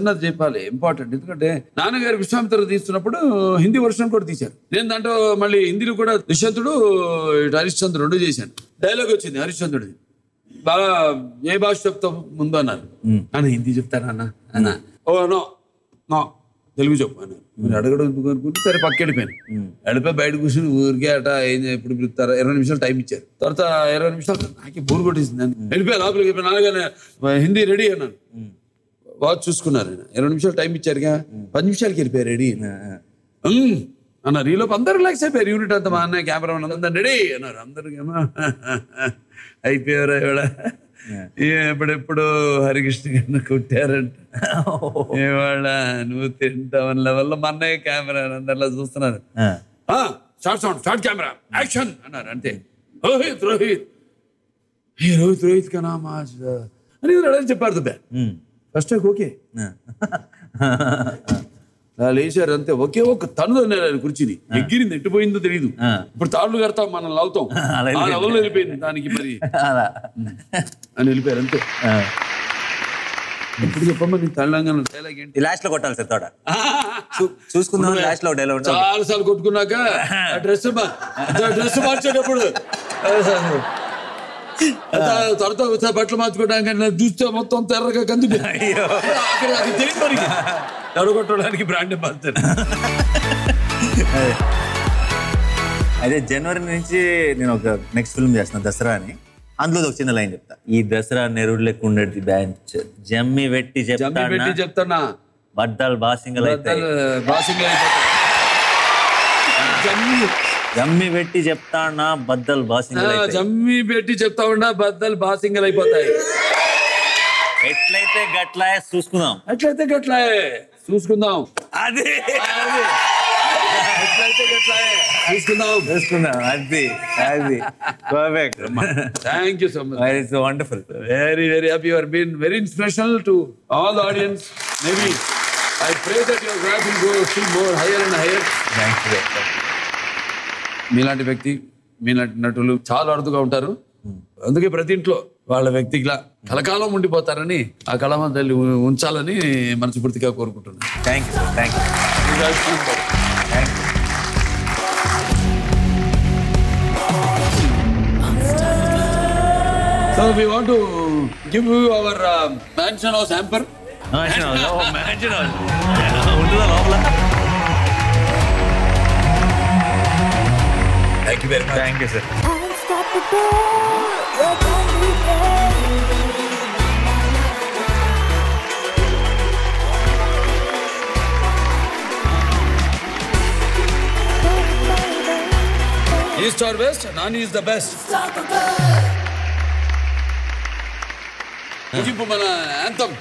చిన్నది చెప్పాలి, ఇంపార్టెంట్. ఎందుకంటే నాన్నగారు విశ్వామిత్ర తీస్తున్నప్పుడు హిందీ వర్షన్ కూడా తీశారు. నేను దాంట్లో మళ్ళీ హిందీలో కూడా దుష్యంతుడు ఇటు హరిశ్చంద్రుడు 2 చేశాను. డైలాగ్ వచ్చింది హరిశ్చంద్రుడిది, బాగా ఏ భాష చెప్తావు ముందు అన్నారు. అన్న హిందీ చెప్తారా అన్న? ఓ నో నో తెలుగు చెప్పు అన్నారు. మీరు అడగడం ఎందుకు అనుకుంటే సరే పక్క వెళ్ళిపోయాను. వెళ్ళిపోయి బయట కూర్చొని ఊరికే అట ఏం ఎప్పుడు పిలుస్తారా 20 నిమిషాలు టైం ఇచ్చారు. తర్వాత 20 నిమిషాలు నాకే బోర్ కొట్టేసింది. వెళ్ళిపోయా లోపలికి. నాన్నగానే హిందీ రెడీ అన్నాను. వాచ్ చూసుకున్నారు. 20 నిమిషాలు టైం ఇచ్చారుగా, 10 నిమిషాలకి వెళ్ళిపోయారు రెడీ అన్నారు. ఈలోపు అందరూ రిలాక్స్ అయిపోయారు. యూనిట్ అంతా మా అన్నయ్య కెమెరామెన్ అందరు రెడీ అన్నారు. అందరికేమో అయిపోయారు. ఇవాళ ఎప్పుడెప్పుడు హరికృష్ణ గారిని కొట్టారంట, ఇవాళ నువ్వు తింటావని లెవెల్లో మా అన్నయ్య కెమెరా అందరిలా చూస్తున్నారు. Short sound, short camera, action అన్నారు. అంతే. రోహిత్ రోహిత్ రోహిత్ రోహిత్ కనా మాజ్ అని చెప్పారు. దుబ్బా ఫస్ట్ ఓకే లేచారు అంతే. ఒకే ఒక తను అన్నారు కుర్చీని. ఎగిరింది, ఎట్టుపోయిందో తెలియదు. ఇప్పుడు తాళ్ళు కడతాం మనం లావుతాం, ఆ లెవెల్లో వెళ్ళిపోయింది దానికి. మరి అని వెళ్ళిపోయారు అంతే. ఇప్పుడు చెప్పమ్మా నీ తెలంగాణ డైలాగ్ ఏంటి? లాస్ట్ లో కొట్టాలి సార్ తోట చూసుకుందాం. లాస్ట్ లో డైలాగ్ చాలా సార్లు కొట్టుకున్నాక డ్రెస్ మార్చేటప్పుడు తర్వాత బట్టలు మార్చుకోవడానికి చూస్తే మొత్తం తెర్రగా కందుకు అక్కడ అది తెలియదు. మరి ఎడగొట్టడానికి బ్రాండ్ మార్చారు. అదే జనవరి నుంచి నేను ఒక నెక్స్ట్ ఫిల్మ్ చేస్తున్నా దసరా అని. అందులో ఒక చిన్న లైన్ చెప్తా. ఈ దసరా నెరుడు లెక్క ఉండేది బ్యాంచ్ జమ్మి పెట్టి చెప్తానా బద్దలు బాసింగల్ జమ్మి పెట్టి చెప్తానా బద్దలు బాసింగల్ జమ్మి పెట్టి చెప్తా ఉన్నా బద్దలు బాసింగల్ అయిపోతాయి. ఎట్లయితే గట్లా చూసుకుందాం, ఎట్లయితే గట్లా చూసుకుందాం. అదే ఎట్లయితే గట్లా చూసుకుందాం. అది అది perfect. Thank you so much. It's wonderful. Very very happy. You have been very inspirational to all the audience. Maybe I pray that your graph will go still more higher and higher. Thank you. మీలాంటి వ్యక్తి, మీలాంటి నటులు చాలా అరుదుగా ఉంటారు. అందుకే ప్రతి ఇంట్లో వాళ్ళ వ్యక్తిగా కలకాలం ఉండిపోతారని ఆ కళామ తల్లి ఉంచాలని మనస్ఫూర్తిగా కోరుకుంటున్నాను. Thank you sir. Thank you. So we want to give you our mansion house hamper. Mansion house. Oh, mansion house. ఉంటుందా లోపల? Thank you very much. Thank you, sir. East or west, Nani is the best. ముగింపు మన anthem.